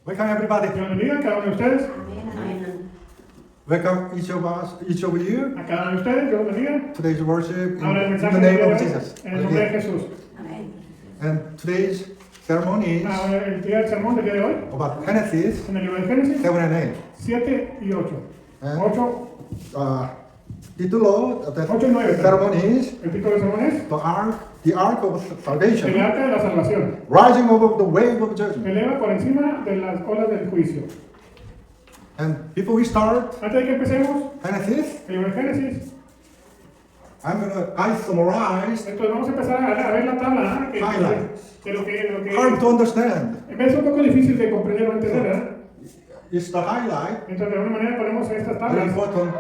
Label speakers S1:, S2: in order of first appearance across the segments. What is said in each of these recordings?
S1: Welcome everybody.
S2: Dios bendiga a cada uno de ustedes,
S1: Welcome each of us, each of you.
S2: a cada uno de ustedes, Dios bendiga.
S1: Today's worship
S2: Ahora el
S1: in
S2: mensaje
S1: the
S2: del
S1: name
S2: día de
S1: of
S2: hoy,
S1: Jesus.
S2: en el nombre de
S1: Hallelujah.
S2: Jesús.
S1: And today's ceremony is
S2: Ahora el día del sermón del día de hoy,
S1: about Genesis
S2: en el libro de Génesis
S1: 7 and 8.
S2: 7 y 8.
S1: And
S2: 8,
S1: título of the
S2: 8 y 9.
S1: ceremony is
S2: El título del sermón es
S1: the ark of
S2: El
S1: salvation,
S2: arca de la salvación.
S1: rising over the wave of judgment.
S2: Eleva por encima de las olas del juicio.
S1: And before we start
S2: Antes de que empecemos,
S1: Genesis,
S2: el libro de Génesis,
S1: I summarize
S2: entonces vamos a empezar a ver la tabla ¿eh?
S1: Highlights.
S2: de lo que
S1: hard to understand.
S2: es un poco difícil de comprender o entender, ¿verdad?
S1: It's the highlight,
S2: Entonces de alguna manera ponemos estas
S1: very
S2: tablas.
S1: important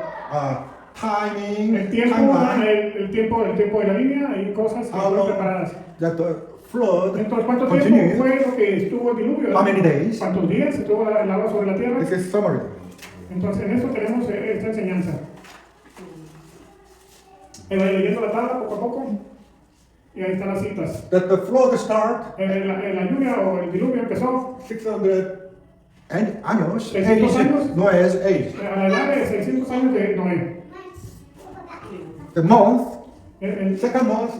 S1: timing,
S2: El tiempo,
S1: timeline,
S2: el tiempo de la línea y cosas que
S1: how
S2: están
S1: long
S2: preparadas.
S1: that the flood
S2: Entonces, ¿cuánto
S1: continued,
S2: tiempo fue lo que estuvo el diluvio?
S1: how many days.
S2: ¿Cuántos días estuvo el agua sobre la tierra?
S1: This is summary.
S2: Entonces, en esto tenemos esta enseñanza. Voy leyendo la tabla poco a poco y ahí están las citas.
S1: That the flood start
S2: La lluvia o el diluvio empezó
S1: 600 años,
S2: 600 años.
S1: Noah's age.
S2: a la edad de 600 años de Noé.
S1: The month,
S2: El
S1: second month,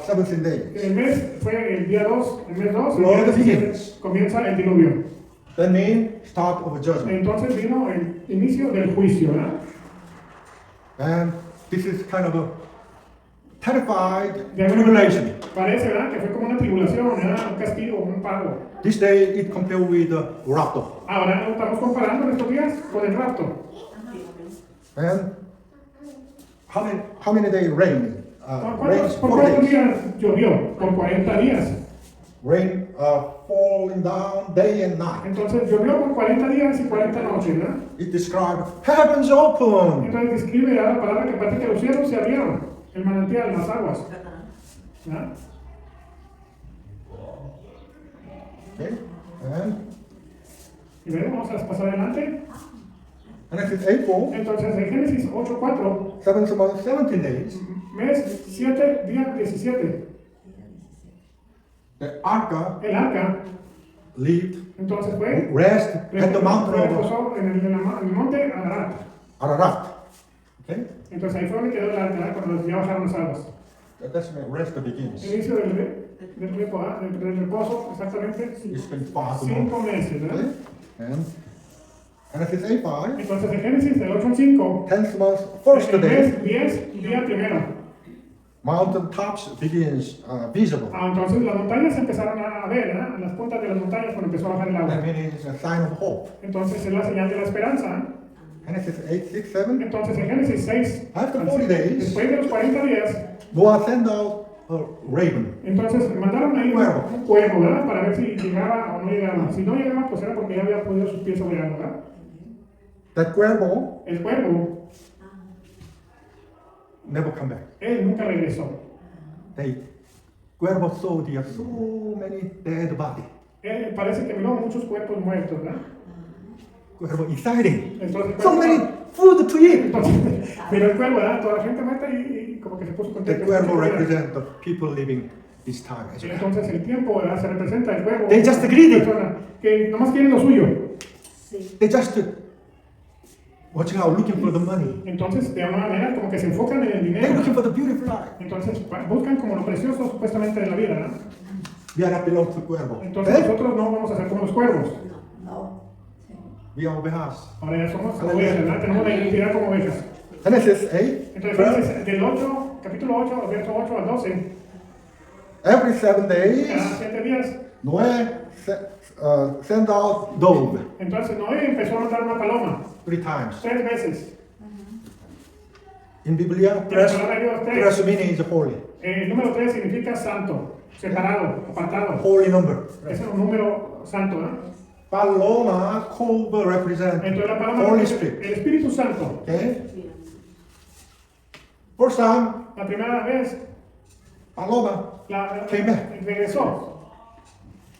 S1: 17 days.
S2: mes fue el día 2, el mes 2,
S1: Flood
S2: el día 17,
S1: begins.
S2: comienza el diluvio.
S1: That means start of judgment.
S2: Entonces vino el inicio del juicio, ¿verdad?
S1: And this is kind of a terrified
S2: De alguna manera
S1: tribulation.
S2: parece, ¿verdad? Que fue como una tribulación, ¿verdad? Un castigo, un pago.
S1: This day it compared with the rapture.
S2: Ahora lo estamos comparando en estos días con el rapto.
S1: And how many days rain? Rains
S2: ¿Por
S1: 4
S2: cuántos
S1: days.
S2: días llovió? Por 40 días.
S1: Rain falling down day and night.
S2: Entonces llovió por 40 días y 40 noches, ¿verdad?
S1: It describes heavens open.
S2: Entonces describe la palabra que parece que los cielos se abrieron, el manantial, las aguas. ¿Verdad?
S1: Okay. And
S2: Y luego vamos a pasar adelante.
S1: Genesis 8:4,
S2: Entonces en Génesis 8:4,
S1: 7 months, 17 days.
S2: mes 7, día 17,
S1: The arca
S2: el arca,
S1: lived,
S2: entonces fue
S1: rest at the mountain of
S2: reposó en el monte Ararat.
S1: Ararat. Okay.
S2: Entonces ahí fue donde quedó el arca, ¿verdad? Cuando ya bajaron las aguas.
S1: That's when rest begins.
S2: El inicio del reposo, exactamente
S1: It's been far too
S2: 5
S1: long.
S2: meses, ¿verdad?
S1: Okay. And Genesis 8:5,
S2: Entonces en Génesis del 8 al 5,
S1: 10th month, first
S2: el
S1: day,
S2: mes 10, día primero.
S1: mountain tops begins visible.
S2: Entonces las montañas empezaron a ver, ¿verdad? Las puntas de las montañas cuando empezó a bajar el
S1: That
S2: agua.
S1: means a sign of hope.
S2: Entonces es la señal de la esperanza. ¿eh?
S1: Genesis 8, 6, 7.
S2: Entonces en Génesis 6,
S1: After 40 days,
S2: después de los 40 días,
S1: Noah sent out a raven.
S2: entonces mandaron ahí
S1: Cuervo.
S2: un cuervo, ¿verdad? Para ver si llegaba o no llegaba. Si no llegaba, pues era porque ya había podido sus pies sobre algo, ¿verdad?
S1: That cuervo
S2: El cuervo,
S1: never come back.
S2: él nunca regresó.
S1: Cuervo saw there are so many dead bodies.
S2: Él parece que miró muchos cuerpos muertos, ¿verdad?
S1: Cuervo exciting.
S2: Entonces,
S1: So many food to eat.
S2: entonces miró el cuervo, ¿verdad? Toda la gente muerta y como que se puso
S1: The
S2: contento.
S1: cuervo represents the people living this time as well.
S2: Entonces el tiempo, ¿verdad? Se representa el cuervo.
S1: They just greedy.
S2: Persona que nomás quieren lo suyo.
S1: They just watching out, looking for the money.
S2: Entonces, de alguna manera, como que se enfocan en el
S1: They're
S2: dinero.
S1: looking for the beautiful life.
S2: Entonces, buscan como lo precioso supuestamente de la vida, ¿no?
S1: We are not belong to cuervo.
S2: Entonces,
S1: Okay?
S2: nosotros no vamos a ser como los cuervos.
S1: We are ovejas.
S2: Ahora ya somos ovejas, ¿verdad? Tenemos la identidad como ovejas.
S1: Genesis 8.
S2: Entonces, del 8, capítulo 8, verso 8 al 12,
S1: Every 7
S2: cada
S1: days,
S2: 7 días,
S1: Noah sent out dove
S2: entonces Noé empezó a mandar una paloma
S1: 3 times.
S2: 3 veces.
S1: In Biblia,
S2: En la palabra de Dios, tres.
S1: tres meaning is holy.
S2: El número 3 significa santo, separado, apartado.
S1: Holy number.
S2: Es un número santo, ¿no?
S1: Paloma, cobra represent
S2: Entonces la palabra
S1: Holy
S2: es
S1: Spirit.
S2: el Espíritu Santo.
S1: Okay? First time,
S2: La primera vez
S1: Paloma Came back.
S2: regresó.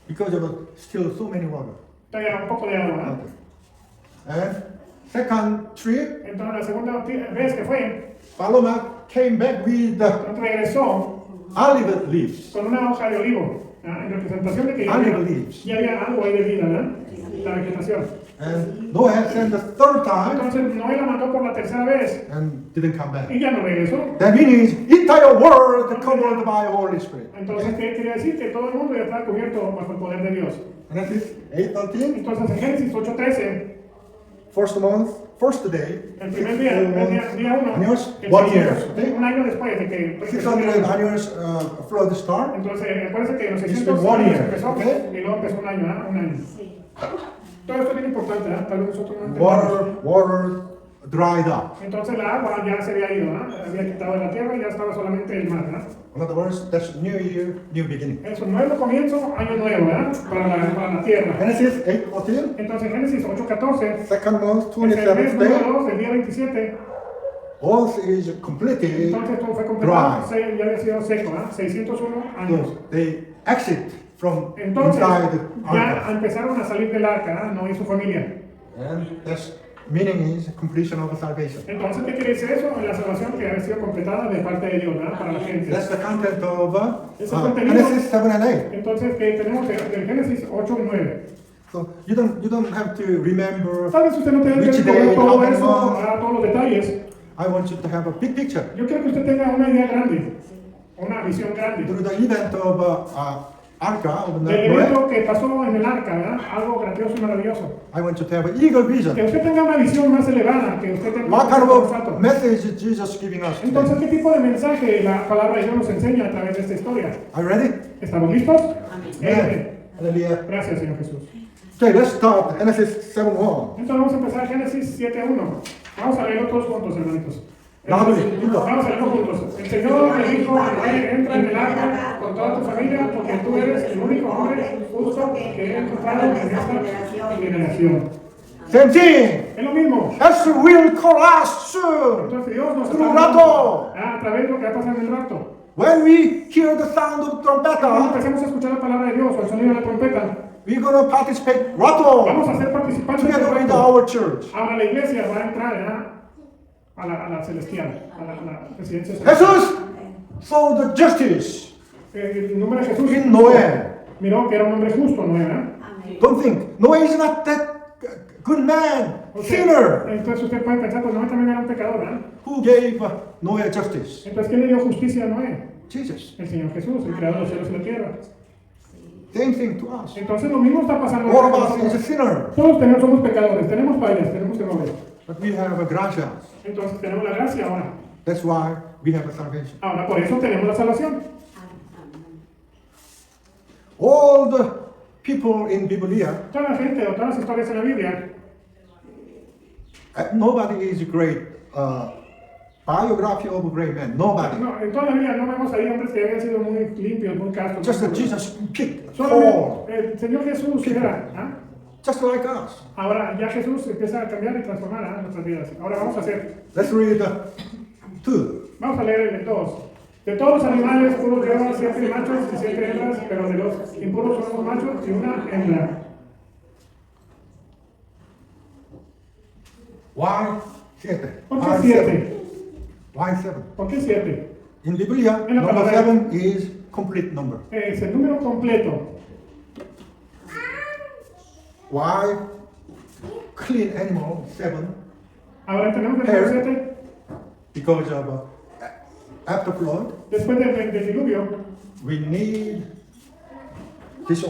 S1: because there was still so many water.
S2: Todavía un poco de agua, ¿no?
S1: And second trip,
S2: Entonces la segunda vez que fue,
S1: Paloma came back with the
S2: regresó
S1: olive leaves.
S2: con una hoja de olivo, ¿no? En representación de que
S1: Olive leaves.
S2: ya había algo ahí de vida, ¿no? La vegetación. nación.
S1: And Noah sent the third time
S2: Entonces Noé la mandó por la tercera vez
S1: and didn't come back.
S2: y ya no regresó.
S1: That means entire world covered by Holy Spirit.
S2: Entonces, ¿qué quería decir? Que todo el mundo ya estaba cubierto bajo el poder de Dios.
S1: Genesis 8:13.
S2: Entonces en Génesis 8:13,
S1: First month, first day.
S2: el primer día, el día 1,
S1: Años, 1 year. Okay?
S2: un año después de que
S1: 600 años flood start.
S2: Entonces, acuérdense que en los
S1: It's
S2: 600
S1: been 1
S2: años
S1: year,
S2: empezó
S1: okay?
S2: y luego empezó un año, ¿ah? Un año. Todo esto es bien importante, ¿ah? Tal vez nosotros no entendamos.
S1: Water dried up.
S2: Entonces la agua ya se había ido, ¿ah? Había quitado de la tierra y ya estaba solamente el mar, ¿ah?
S1: In other words, that's new year, new beginning.
S2: Eso, nuevo comienzo, año nuevo, ¿verdad? Para la tierra.
S1: Genesis 8:14.
S2: Entonces Génesis 8:14,
S1: Second month,
S2: es el mes
S1: 27th
S2: número
S1: day.
S2: 2 del día 27.
S1: All is completely
S2: Entonces todo fue completado,
S1: dry.
S2: ya había sido seco, ¿ah? 601 años.
S1: So they exit from
S2: Entonces
S1: inside the
S2: ya
S1: ark.
S2: empezaron a salir del arca, ¿ah? No y su familia.
S1: And that's meaning is completion of salvation.
S2: Entonces, ¿qué quiere decir eso? La salvación que había sido completada de parte de Dios, ¿verdad? Para la gente.
S1: That's the content of
S2: contenido.
S1: Genesis 7 and 8.
S2: Entonces, que tenemos del Génesis 8 y 9.
S1: So you don't have to remember.
S2: Tal vez usted no tenga que
S1: Which
S2: recordar
S1: day,
S2: todo
S1: how many
S2: eso,
S1: months?
S2: todos los detalles.
S1: I want you to have a big picture
S2: Yo quiero que usted tenga una idea grande, una visión grande.
S1: through the event of Arka of
S2: Del
S1: Noah.
S2: evento que pasó en el arca, ¿verdad? Algo grandioso y maravilloso.
S1: I want you to have an eagle
S2: Que
S1: vision.
S2: usted tenga una visión más elevada, que usted tenga
S1: What kind
S2: un
S1: of
S2: salto.
S1: message is Jesus giving us
S2: Entonces,
S1: today?
S2: ¿qué tipo de mensaje la palabra de Dios nos enseña a través de esta historia?
S1: Are you ready?
S2: ¿Estamos listos?
S1: Amen. Hallelujah.
S2: Gracias, Señor Jesús.
S1: Okay, let's start Genesis 7:1.
S2: Entonces vamos a empezar Génesis 7:1. Vamos a leerlo todos juntos, hermanitos.
S1: Vamos
S2: Vamos a leerlo juntos. El Señor le dijo a Noé, entra en el arca con toda tu familia, porque tú eres el único hombre justo que he encontrado en esta generación.
S1: Same thing.
S2: Es lo mismo.
S1: As will call us soon.
S2: Entonces Dios nos
S1: Through
S2: está
S1: rapto.
S2: a través de lo que va a pasar en el rapto.
S1: When we hear the sound of
S2: Cuando
S1: trumpet,
S2: empecemos a escuchar la palabra de Dios o el sonido de la trompeta,
S1: we're going to participate
S2: vamos
S1: rapto
S2: a ser participantes del
S1: together with
S2: rapto.
S1: our church.
S2: Ahora la iglesia va a entrar, ¿verdad? A la celestial, a la presidencia celestial.
S1: Jesus saw the justice
S2: El nombre de Jesús
S1: in Noah.
S2: miró que era un hombre justo, ¿no era?
S1: Don't think Noah is not that good man, sinner.
S2: Entonces usted puede pensar, pues Noé también era un pecador, ¿verdad?
S1: Who gave Noah justice?
S2: Entonces, ¿quién le dio justicia a Noé?
S1: Jesus.
S2: El Señor Jesús, el creador de los cielos y la tierra.
S1: Same thing to us.
S2: Entonces lo mismo está pasando
S1: All
S2: con
S1: of us is a
S2: nosotros.
S1: sinner,
S2: Todos somos pecadores, tenemos fallas, tenemos errores.
S1: but we have a gracia.
S2: Entonces tenemos la gracia ahora.
S1: That's why we have a salvation.
S2: Ahora por eso tenemos la salvación.
S1: All the people in Biblia,
S2: Toda la gente o todas las historias en la Biblia,
S1: nobody is a great biography of a great man. Nobody.
S2: no, en toda la Biblia no vemos ahí hombres que habían sido muy limpios, muy castos.
S1: Just that Jesus picked
S2: Solamente
S1: all,
S2: el Señor Jesús era. ¿Ah?
S1: just like us.
S2: Ahora ya Jesús empieza a cambiar y transformar nuestras vidas. Ahora vamos a hacer,
S1: Let's read 2.
S2: vamos a leer el 2. De todos los animales puros llevan 7 machos y 7 hembras, pero de los impuros son 2 machos y una hembra.
S1: Why 7?
S2: ¿Por qué 7?
S1: Why 7?
S2: ¿Por qué 7?
S1: In Biblia,
S2: En la
S1: number
S2: palabra.
S1: 7 is complete number.
S2: Es el número completo.
S1: Why clean animal 7?
S2: Ahora tenemos el número 7.
S1: Because of after flood,
S2: Después del diluvio,
S1: we need this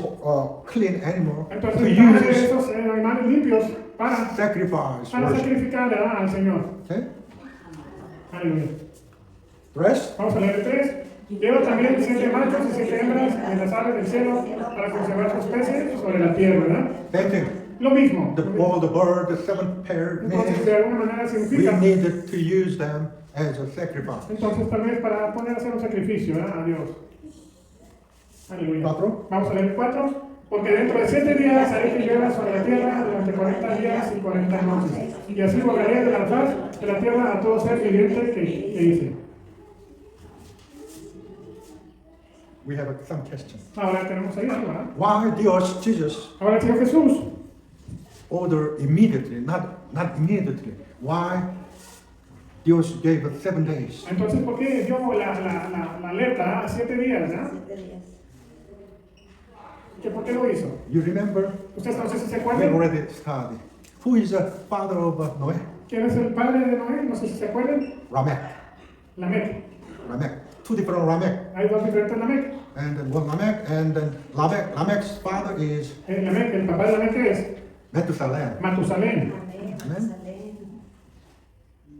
S1: clean animal
S2: entonces
S1: to
S2: necesitamos de
S1: use
S2: esos animales limpios para
S1: sacrifice worship.
S2: sacrificar al Señor.
S1: Okay?
S2: Aleluya.
S1: Rest.
S2: Vamos a leer el 3. Lleva también 7 machos y 7 hembras en las aves del cielo para conservar sus peces sobre la tierra, ¿verdad?
S1: Same thing.
S2: Lo mismo.
S1: All the bird, the 7 pair,
S2: Entonces, de alguna manera
S1: we
S2: significa.
S1: needed to use them as a sacrifice.
S2: Entonces, tal vez para poner a hacer un sacrificio, ¿verdad? A Dios. Aleluya.
S1: 4.
S2: Vamos a leer el 4. Porque dentro de 7 días haré que llueva sobre la tierra durante 40 días y 40 noches. Y así borraré de la faz de la tierra a todo ser viviente que hice.
S1: We have some questions.
S2: Ahora tenemos ahí algo, ¿verdad?
S1: Why Dios, Jesus,
S2: Ahora el Señor Jesús.
S1: order immediately, not immediately. Why Dios gave us 7 days?
S2: Entonces, ¿por qué dio la alerta a 7 días, ¿no? ¿Que por qué lo hizo?
S1: You remember?
S2: Ustedes no sé si se
S1: We
S2: acuerdan.
S1: already studied. Who is the father of Noah?
S2: ¿Quién es el padre de Noé? No sé si se acuerdan.
S1: Lamech.
S2: Lamec.
S1: Lamech. Two different Lamech.
S2: Hay dos diferentes Lamec.
S1: And then one Lamech, and then Lamech's father is
S2: Lamec, el papá de Lamec es
S1: Methuselah.
S2: Matusalén.
S1: Amen.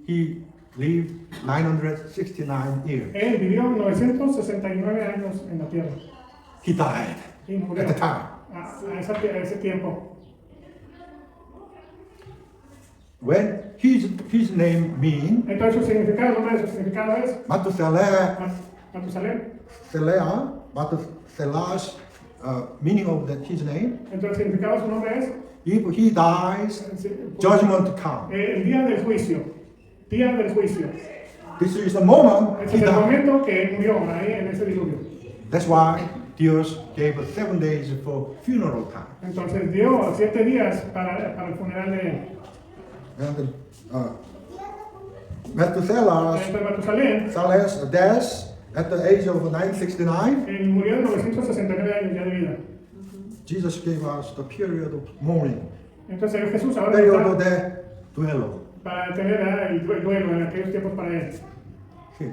S1: He lived 969 years.
S2: Él vivió 969 años en la tierra.
S1: He died
S2: Y murió
S1: at the time.
S2: a ese tiempo.
S1: When his name means
S2: Entonces su significado, el nombre de su significado es
S1: Methuselah,
S2: Matusalén.
S1: Methuselah's meaning of his name.
S2: Entonces el significado de su nombre es
S1: If he dies, judgment comes.
S2: el día del juicio. Día del juicio.
S1: This is the moment
S2: Ese
S1: he
S2: es el
S1: died.
S2: momento que él murió ahí en ese diluvio.
S1: That's why Dios gave us 7 days for funeral time.
S2: Entonces dio 7 días para el funeral de él.
S1: And Methuselah's
S2: Entonces Matusalén
S1: death at the age of 969,
S2: él murió de 969 años ya de vida.
S1: Jesus gave us the period of mourning,
S2: Entonces Jesús ahora
S1: period
S2: está
S1: of the duelo.
S2: para tener el duelo en aquellos tiempos para él.
S1: See,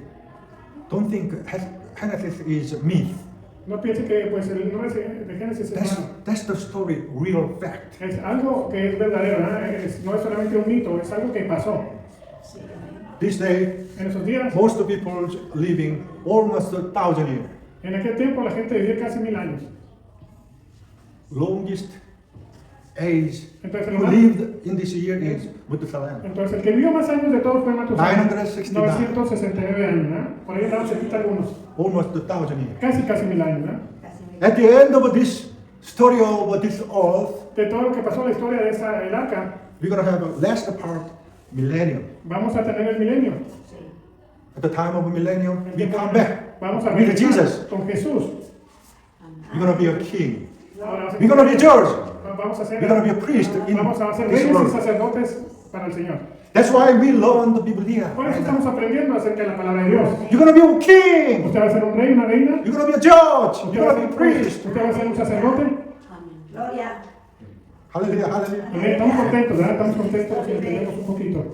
S1: don't think Genesis is myth.
S2: No piense que pues el nombre de Génesis
S1: That's the story, real fact.
S2: es algo que es verdadero, no es solamente un mito, es algo que pasó.
S1: This day,
S2: En esos días,
S1: most people living almost 1,000 years.
S2: en aquel tiempo la gente vivía casi 1000 años.
S1: Longest age
S2: Entonces,
S1: who lived in this year is Methuselah.
S2: Entonces el que vivió más años de todos fue Matusalén.
S1: 969.
S2: 969 años, ¿no? Por ahí andaban cerquita algunos.
S1: Almost 1,000 years.
S2: Casi 1000 años, ¿no?
S1: At the end of this story of this earth,
S2: De todo lo que pasó en la historia de esa el arca,
S1: we're going to have a last part, millennium.
S2: vamos a tener el milenio.
S1: At the time of millennium,
S2: El
S1: we
S2: tiempo-
S1: come back
S2: Vamos a
S1: with
S2: regresar
S1: Jesus.
S2: con Jesús.
S1: We're going to be a king.
S2: Ahora
S1: We're going to be judge.
S2: vamos a ser
S1: We're going to be a priest in
S2: vamos a ser
S1: this
S2: reyes y
S1: world.
S2: sacerdotes para el Señor.
S1: That's why we learn the Biblia.
S2: Por eso estamos aprendiendo acerca de la palabra de Dios.
S1: You're going to be a king.
S2: Usted va a ser un rey, una reina.
S1: You're going to be a judge.
S2: Usted
S1: You're
S2: va a
S1: going to
S2: ser
S1: be a
S2: un
S1: priest.
S2: usted va a ser un sacerdote.
S3: Gloria.
S1: Hallelujah, hallelujah.
S2: Amén. Estamos contentos, ¿verdad? Estamos contentos y entendemos un poquito.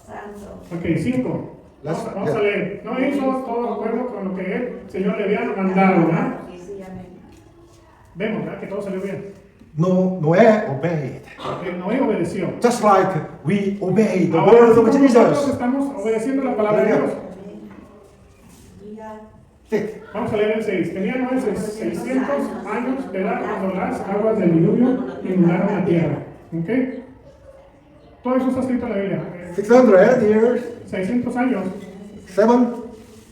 S3: Santo.
S2: Ok, 5. Vamos a leer. No hizo todo de acuerdo con lo que el Señor le había mandado, ¿verdad?
S3: Sí, amén.
S2: Vemos, ¿verdad? Que todo salió bien.
S1: Noah obeyed.
S2: Noé obedeció.
S1: Just like we obey the
S2: Ahora,
S1: word
S2: así
S1: of
S2: como nosotros
S1: Jesus.
S2: estamos obedeciendo la palabra de Dios.
S3: Mira,
S1: Six.
S2: Vamos a leer el 6. Tenía Noé 600 años de edad cuando las aguas del diluvio inundaron la tierra. ¿Ok? Todo eso está escrito en la Biblia.
S1: 600 years.
S2: 600 años.
S1: 7.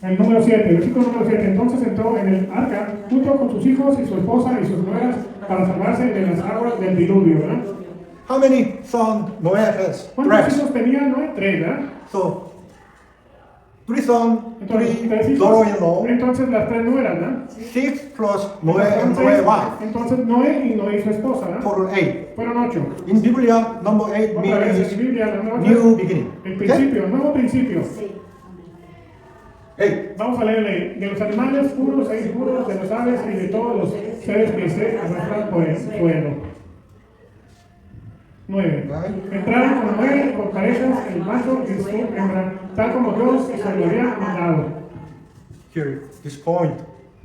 S2: El número 7, el versículo número 7. Entonces entró en el arca junto con sus hijos y su esposa y sus nueras para salvarse de las aguas del diluvio, ¿verdad?
S1: How many sons Noah has?
S2: ¿Cuántos
S1: Tres.
S2: hijos tenía Noé? 3, ¿verdad?
S1: So, 3 sons,
S2: Entonces,
S1: 3
S2: 3 hijos.
S1: daughter-in-law,
S2: Entonces las 3 nueras, ¿verdad?
S1: 6 plus Noah and Noah's wife.
S2: Entonces Noé y Noé y su esposa, ¿verdad?
S1: Total 8.
S2: Fueron 8.
S1: In Biblia, number 8
S2: Otra vez en
S1: means
S2: Biblia, la nueva
S1: new beginning.
S2: el
S1: Okay?
S2: principio, nuevo principio.
S3: sí.
S1: 8.
S2: Vamos a leerle. De los animales puros e impuros, de las aves y de todos los seres que se arrastran por el suelo. 9.
S1: Right?
S2: Entraron con Noé por parejas el macho y su hembra, tal como Dios se lo había mandado.
S1: Here, this point,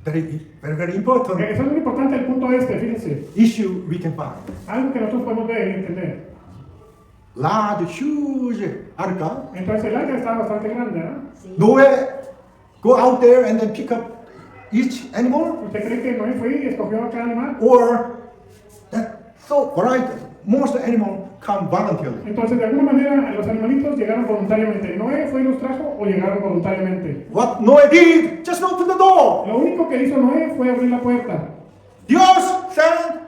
S1: very important
S2: Eso es muy importante el punto este, fíjense.
S1: issue we can find.
S2: Algo que nosotros podemos ver y entender.
S1: Large, huge arca.
S2: Entonces el arca está bastante grande, ¿verdad?
S1: Noah go out there and then pick up each animal,
S2: ¿Usted cree que Noé fue y escogió a cada animal?
S1: or that so variety, most animal come voluntarily.
S2: Entonces, de alguna manera, los animalitos llegaron voluntariamente. ¿Noé fue y los trajo o llegaron voluntariamente?
S1: What Noah did, just open the door.
S2: Lo único que hizo Noé fue abrir la puerta.
S1: Dios sent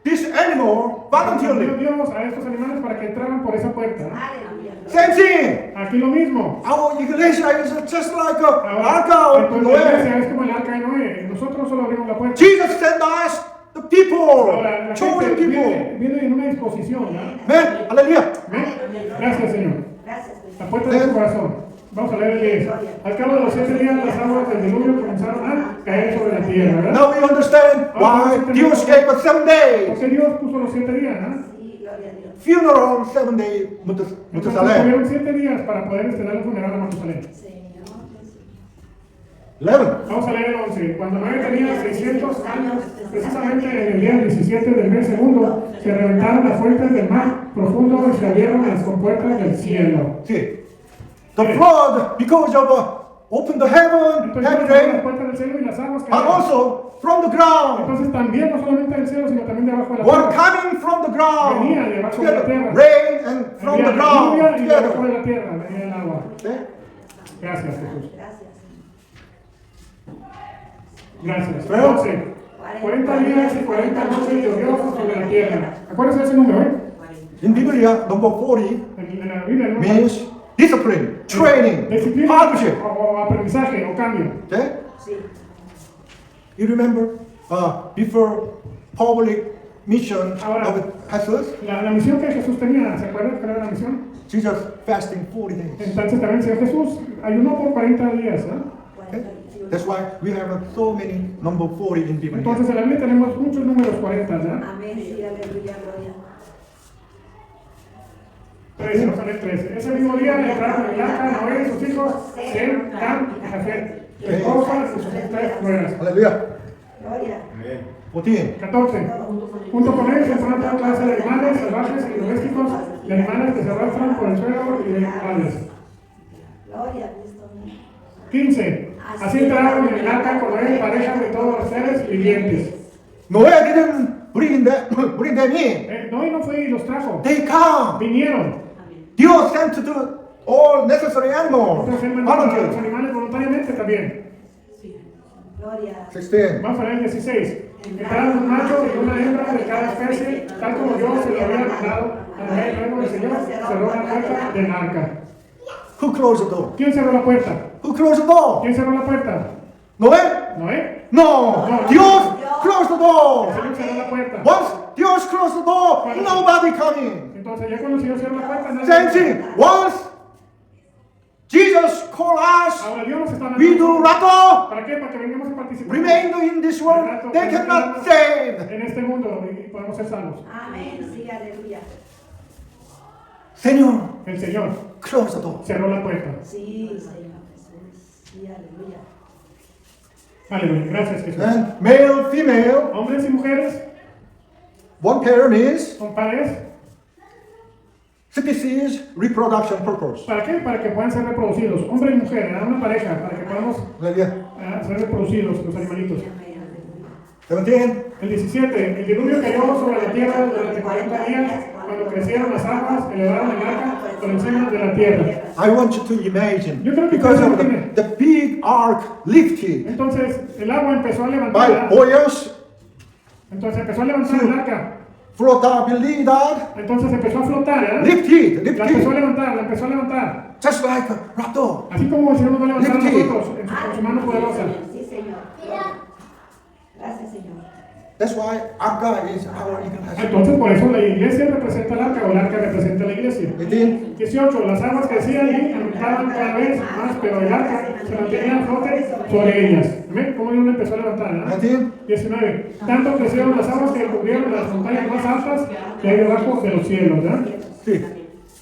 S1: this animal
S2: Dio
S1: voluntarily.
S2: Dios a estos animales para que entraran por esa puerta.
S3: Aleluya.
S1: Same thing.
S2: Aquí lo mismo.
S1: Our iglesia is just like a
S2: Ahora,
S1: arca of
S2: entonces, la iglesia
S1: Noah.
S2: es como el arca de Noé. Nosotros solo abrimos la puerta.
S1: Jesus sent us the people,
S2: Ahora, la
S1: chosen
S2: gente
S1: people.
S2: viene en una disposición, ¿no?
S1: Amen. Hallelujah.
S2: ¿Ven? Gracias, Señor.
S3: Gracias, Luis.
S2: La puerta de su corazón. Vamos a leer el 10. Al cabo de los 7 días, las aguas del diluvio comenzaron a caer sobre la tierra, ¿verdad?
S1: Now we understand why Dios gave us 7 days.
S2: Porque Dios puso los 7 días, ¿no?
S3: Sí, gloria a Dios.
S1: Funeral 7 days.
S2: Entonces
S1: Matusalem.
S2: tuvieron 7 días para poder dar el funeral a Matusalén.
S3: Señor Jesús.
S1: 11.
S2: Vamos a leer el 11. Cuando Noé tenía 600 años, precisamente en el día 17 del mes segundo, se reventaron las fuentes del mar profundo y se abrieron las compuertas del cielo.
S1: See, the flood, because of open the heaven,
S2: Entonces,
S1: heavy
S2: las
S1: rain,
S2: puertas del cielo y las aguas
S1: but
S2: cayeron.
S1: also from the ground.
S2: Entonces también no solamente del cielo, sino también debajo de la
S1: Water
S2: tierra.
S1: coming from the ground.
S2: Venía debajo de la
S1: Together,
S2: tierra.
S1: rain and from
S2: Venía
S1: the
S2: la
S1: ground.
S2: lluvia y debajo de
S1: Together.
S2: la tierra venía el agua.
S1: Okay?
S2: Gracias, Jesús.
S3: Gracias.
S2: Gracias.
S1: Pero-
S2: 12. 40 días y 40 noches llovió sobre la tierra. Acuérdense de ese número, ¿eh?
S1: In Biblia, number 40
S2: En la Biblia, ¿no?
S1: means discipline, training,
S2: Disciplina
S1: partnership.
S2: o aprendizaje o cambio.
S1: Okay?
S3: Sí.
S1: You remember before public mission
S2: Ahora.
S1: of Jesus,
S2: La misión que Jesús tenía, ¿se acuerdan cuál era la misión?
S1: Jesus fasting 40 days.
S2: Entonces también el Señor Jesús ayunó por 40 días, ¿no?
S1: Okay? That's why we have so many number 40 in Biblia.
S2: Entonces en la Biblia tenemos muchos números 40, ¿no?
S3: Amén. Sí, aleluya, gloria.
S2: 13, vamos a leer 13. Ese mismo día entraron en el arca Noé y sus hijos, Sem, Cam y Jafet, su esposa y sus 3 nueras.
S1: Hallelujah.
S3: Gloria.
S1: 14.
S2: 14. Junto con ellos entraron toda clase de animales salvajes y domésticos, de animales que se arrastran por el suelo y de aves.
S3: Gloria, Cristo mío.
S2: 15. Así entraron en el arca con Noé parejas de todos los seres vivientes.
S1: Noé didn't bring them in.
S2: Noé no fue y los trajo.
S1: They come.
S2: Vinieron.
S1: Dios sent to do all necessary animals.
S2: Entonces él mandó a los
S1: Volunteers.
S2: animales voluntariamente también.
S3: Gloria.
S1: 16.
S2: Vamos a leer el 16. Entraron un macho y una hembra de cada especie, tal como Dios se lo había mandado a Noé. Luego el Señor cerró la puerta del arca.
S1: Who closed the door?
S2: ¿Quién cerró la puerta?
S1: Who closed the door?
S2: ¿Quién cerró la puerta?
S1: Noé?
S2: ¿Noé?
S1: No. Dios closed the
S2: El
S1: door.
S2: Señor cerró la puerta.
S1: Once Dios closed the door, nobody come in.
S2: Entonces ya cuando el Señor cerró la puerta, nadie
S1: Same thing. Once Jesus called us,
S2: Ahora Dios nos está
S1: we do
S2: mandando.
S1: rato,
S2: ¿Para qué? Para que vengamos a participar
S1: remain in this world, they cannot save.
S2: en este mundo y podamos ser salvos.
S3: Amén. Sí, aleluya.
S1: Señor,
S2: El Señor
S1: close the door.
S2: cerró la puerta.
S3: Sí, Señor Jesús. Sí, aleluya.
S2: Aleluya. Gracias, Jesús.
S1: And male, female,
S2: Hombres y mujeres
S1: one pair means
S2: son pares.
S1: species reproduction purpose.
S2: ¿Para qué? Para que puedan ser reproducidos. Hombre y mujer, era una pareja, para que podamos
S1: Hallelujah.
S2: ser reproducidos los animalitos.
S3: Amén, aleluya.
S1: 17.
S2: El 17. El diluvio cayó sobre la tierra durante 40 días. Cuando crecieron las aguas, elevaron el arca por encima de la tierra.
S1: I want you to imagine,
S2: Yo creo que
S1: because of
S2: pueden
S1: the big ark lifted
S2: Entonces el agua empezó a
S1: by
S2: levantar.
S1: oils,
S2: Entonces empezó a levantar el arca.
S1: flotabilidad,
S2: Entonces empezó a flotar, ¿eh?
S1: lifted,
S2: La empezó a
S1: lifted,
S2: levantar, la empezó a levantar.
S1: just like a rato.
S2: Así como el Señor nos va a levantar a
S1: Lifted.
S2: nosotros con su mano poderosa.
S3: Sí, Señor. Gracias, Señor.
S1: That's why Arka is our iglesia.
S2: Entonces por eso la iglesia representa el arca o el arca representa la iglesia.
S1: 18.
S2: 18. Las aguas crecían y aumentaban cada vez más, pero el arca se mantenía a flote sobre ellas. ¿Ven cómo Dios la empezó a levantar?
S1: 19.
S2: 19. Tanto crecieron las aguas que cubrieron las montañas más altas que hay debajo de los cielos. ¿Verdad?
S1: See,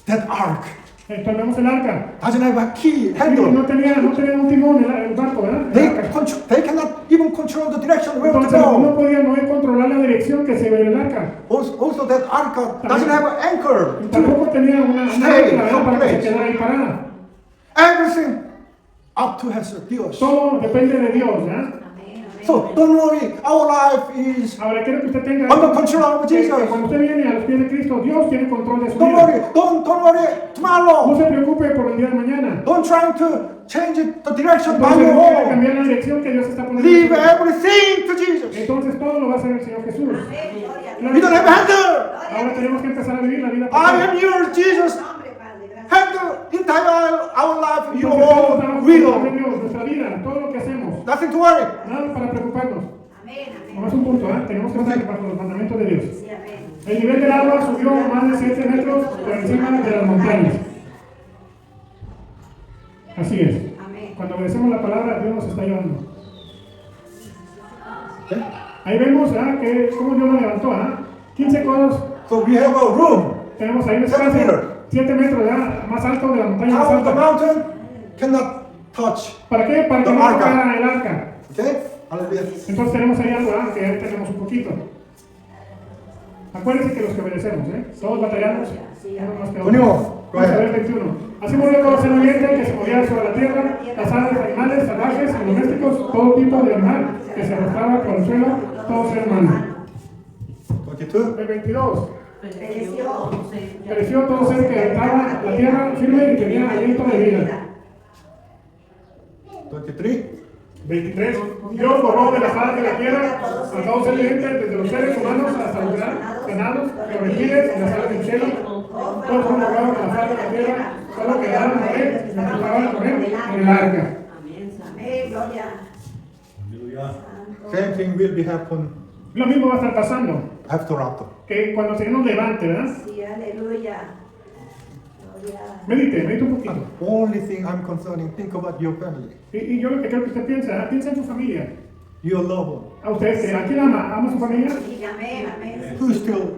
S1: that ark
S2: Entonces vemos el arca.
S1: doesn't have a key
S2: Y
S1: handle.
S2: no tenía un timón el barco, ¿verdad? El arca.
S1: They cannot even control the direction where to
S2: Entonces no
S1: go.
S2: podía no controlar la dirección que se ve en el arca.
S1: Also that ark doesn't have an anchor.
S2: Tampoco tenía una
S1: Stay,
S2: ancla, ¿verdad? Para que se
S1: someplace.
S2: quedara ahí parada.
S1: Everything up to Dios.
S2: Todo depende de Dios, ¿verdad?
S3: Amén, amén.
S1: So don't worry, our life is
S2: Ahora quiero que usted tenga
S1: under control of
S2: que
S1: Jesus.
S2: cuando usted viene a los pies de Cristo, Dios tiene control de su
S1: Don't
S2: vida.
S1: worry, don't worry
S2: No
S1: tomorrow.
S2: se preocupe por el día de mañana.
S1: Don't try to change the direction by
S2: Entonces
S1: your
S2: no quiere
S1: own.
S2: cambiar la dirección que Dios está poniendo.
S1: Leave everything to Jesus.
S2: Entonces todo lo va a hacer el Señor Jesús.
S3: Amén, gloria a
S1: We don't have a handle.
S2: Ahora tenemos que empezar a vivir la vida
S1: I
S2: pasada.
S1: am yours, Jesus.
S3: nombre, Padre. Gracias.
S1: Handle entire our life your
S2: Entonces todos estamos
S1: own
S2: en
S1: will.
S2: Dios, nuestra vida, todo lo que hacemos.
S1: Nothing to worry.
S2: Nada para preocuparnos.
S3: Amén, amén.
S2: Nomás un punto, ¿eh? Tenemos que estar bajo los mandamientos de Dios.
S3: Sí, amén.
S2: El nivel del agua subió más de 7 metros por encima de las montañas. Así es.
S3: Amén.
S2: Cuando obedecemos la palabra, Dios nos está llevando.
S1: Okay?
S2: Ahí vemos que cómo Dios lo levantó. 15 codos.
S1: So we have a room.
S2: Tenemos ahí un
S1: 7
S2: espacio.
S1: meters.
S2: 7 metros más alto de la montaña más
S1: Out of the
S2: alta.
S1: mountain cannot touch.
S2: ¿Para qué? Para que
S1: The
S2: no
S1: arca.
S2: tocara el arca.
S1: Okay? Hallelujah.
S2: Entonces tenemos ahí algo, que ya tenemos un poquito. Acuérdense que los que obedecemos, todos batallamos, uno más que otro.
S1: Continúo.
S2: Vamos a ver 21. Así murió todo ser viviente que se movía sobre la tierra, las aves, animales, salvajes y domésticos, todo tipo de animal que se arrastraba por el suelo, todo ser humano.
S1: 22.
S2: El 22.
S3: Pereció.
S2: Pereció todo ser que habitaba la tierra firme y tenía aliento de vida.
S1: 23.
S2: 23. Dios borró de la faz de la tierra a todo ser viviente, desde los seres humanos hasta los ganados, los reptiles y las aves del cielo. Todos fueron borrados de la faz de la tierra, solo quedaron Noé y los que estaban con él en el arca.
S3: Amén. Gloria.
S1: Hallelujah. Same thing will be happen
S2: Lo mismo va a estar pasando,
S1: after rapture.
S2: que cuando el Señor nos levante, ¿verdad?
S3: Sí, aleluya. Gloria.
S2: Medite un poquito.
S1: The only thing I'm concerning, think about your family,
S2: Y yo lo que creo que usted piensa, piensa en su familia.
S1: your loved one,
S2: A usted, ¿a quién ama? ¿Ama a su familia?
S3: Sí, amén, amén.
S1: who still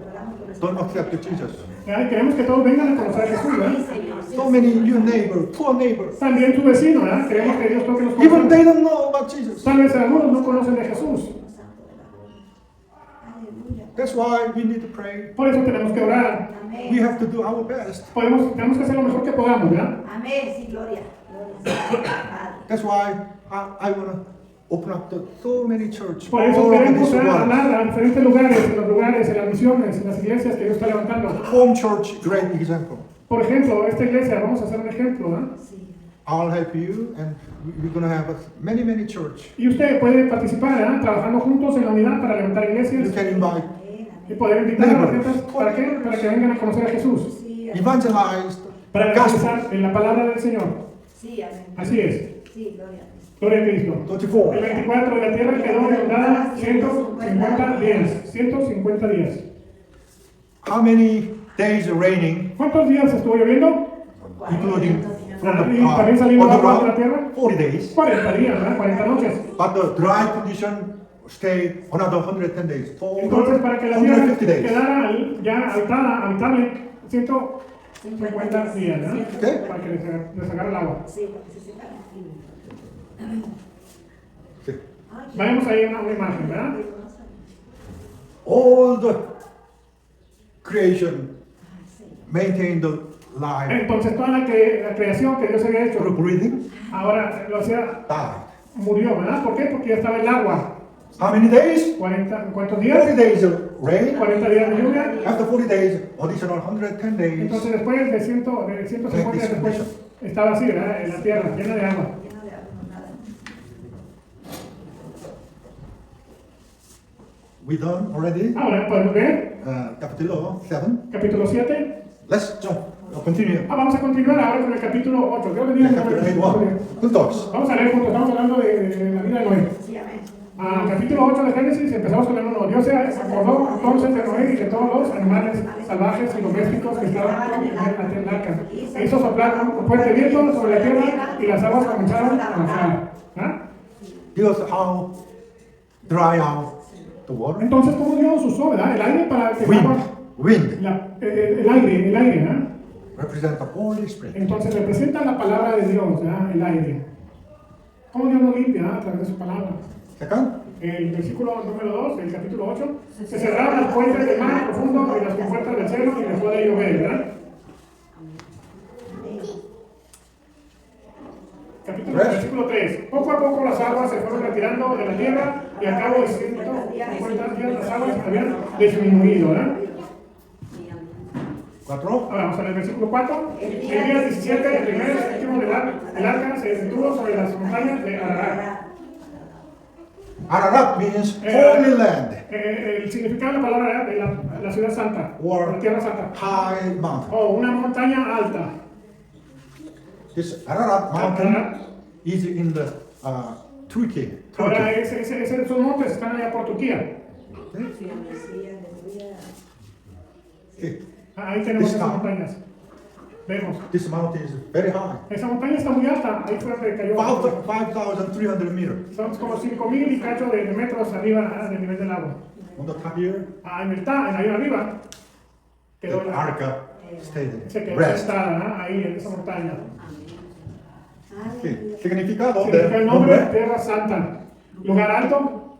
S1: don't accept the Jesus.
S2: Queremos que todos vengan a conocer a Jesús, ¿verdad?
S1: So many your neighbor, poor neighbor,
S2: También su vecino, ¿verdad? Queremos que Dios toque los
S1: even
S2: corazones.
S1: they don't know about Jesus.
S2: Tal vez algunos no conocen de Jesús.
S3: Aleluya.
S1: That's why we need to pray.
S2: Por eso tenemos que orar.
S1: We
S3: Amén.
S1: have to do our best.
S2: Tenemos que hacer lo mejor que podamos, ¿verdad?
S3: Amén. Sí, gloria. Gloria. Padre.
S1: That's why I want to open up to so many churches
S2: Por
S1: all
S2: eso
S1: over
S2: queremos
S1: this world.
S2: hablar a diferentes lugares, en las misiones, en las iglesias que Dios está levantando.
S1: Home church, great example.
S2: Por ejemplo, esta iglesia, vamos a hacer un ejemplo, ¿verdad?
S3: Sí.
S1: I'll help you, and we're going to have many, many church.
S2: Y usted puede participar, ¿verdad? Trabajando juntos en la unidad para levantar
S1: You
S2: iglesias
S1: can invite,
S3: Amén.
S2: y
S3: Amén.
S2: poder invitar a las gentes. ¿Para qué? Para que vengan a conocer a Jesús.
S3: Sí, amén.
S1: evangelize
S2: Para
S1: the gospel.
S2: evangelizar en la palabra del Señor.
S3: Sí, amén.
S2: Así es.
S3: Sí, gloria.
S2: Gloria a Cristo.
S1: 24.
S2: El 24 de la tierra quedó inundada 150 días. 150 días.
S1: How many days raining,
S2: ¿Cuántos días estuvo lloviendo?
S1: including from the,
S2: Y también saliendo agua de la tierra.
S1: 40 days.
S2: 40 días, ¿verdad? 40 noches.
S1: But the dry condition stayed another 110 days.
S2: Entonces, para que la tierra
S1: 150 days.
S2: quedara ya habitable, 150 días, ¿verdad?
S1: ¿Qué?
S2: Para que le sacara el agua.
S3: Sí, porque se seca.
S1: Sí.
S2: Vayamos ahí a una imagen, ¿verdad?
S1: All the creation maintained the life
S2: Entonces, toda la creación que Dios había hecho,
S1: through breathing
S2: ahora lo hacía,
S1: died.
S2: murió, ¿verdad? ¿Por qué? Porque ya estaba el agua.
S1: How many days?
S2: 40, ¿cuántos
S1: 40
S2: días?
S1: days of rain.
S2: 40 días de lluvia.
S1: After 40 days, additional 110 days.
S2: Entonces, después de 150 días después, estaba así, ¿verdad? En la tierra, llena de agua.
S3: Lleno de agua, nada.
S1: We done already.
S2: Ahora podemos ver,
S1: Capítulo 7.
S2: capítulo 7.
S1: Let's jump. Continue.
S2: Vamos a continuar ahora con el capítulo 8. Creo que tiene
S1: Capítulo 8. Good talks.
S2: Vamos a leer juntos, estamos hablando de la vida de Noé.
S3: Sí, amén.
S2: Capítulo 8 de Génesis, empezamos con el 1. Dios se acordó entonces de Noé y de todos los animales salvajes y domésticos que estaban con él en la arca. E hizo soplar un fuerte viento sobre la tierra y las aguas comenzaron a bajar. ¿Ah?
S1: Here's how dry out the water.
S2: Entonces, ¿cómo Dios usó, verdad? El aire para que el agua,
S1: Wind
S2: el aire, ¿verdad?
S1: represent the Holy Spirit.
S2: Entonces representa la palabra de Dios, ¿verdad? El aire. ¿Cómo Dios lo limpia, ¿verdad? A través de su palabra?
S1: Second,
S2: El versículo número 2 del capítulo 8, se cerraron las puertas del mar profundo y las compuertas del cielo y dejó de llover, ¿verdad? Versículo 3. Poco a poco las aguas se fueron retirando de la tierra y a cabo de 150 días las aguas habían disminuido, ¿verdad?
S1: 4.
S2: Ahora vamos a ver el versículo 4. El día 17, el primer séptimo del arca se detuvo sobre las montañas de Ararat.
S1: Ararat means Holy Land
S2: El significado de la palabra de la ciudad santa,
S1: or
S2: la tierra santa,
S1: high mountain.
S2: o una montaña alta.
S1: This Ararat mountain is in the Turkey.
S2: Ahora esos montes están allá por Turquía.
S3: Sí, amén. Sí, aleluya.
S1: Okay.
S2: Ahí tenemos esas montañas. vemos.
S1: this mountain is very high.
S2: Esa montaña está muy alta, ahí fue donde cayó.
S1: 5,300 meters.
S2: Son como 5,000 y cacho de metros arriba del nivel del agua.
S1: On the top here,
S2: En ahí arriba, quedó
S1: the Arca stayed
S2: se
S1: there.
S2: quedó
S1: Rest.
S2: sentada ahí en esa montaña.
S1: Sí. Significado
S2: Significa el
S1: de
S2: nombre
S1: nombre.
S2: Tierra Santa. Lugar alto,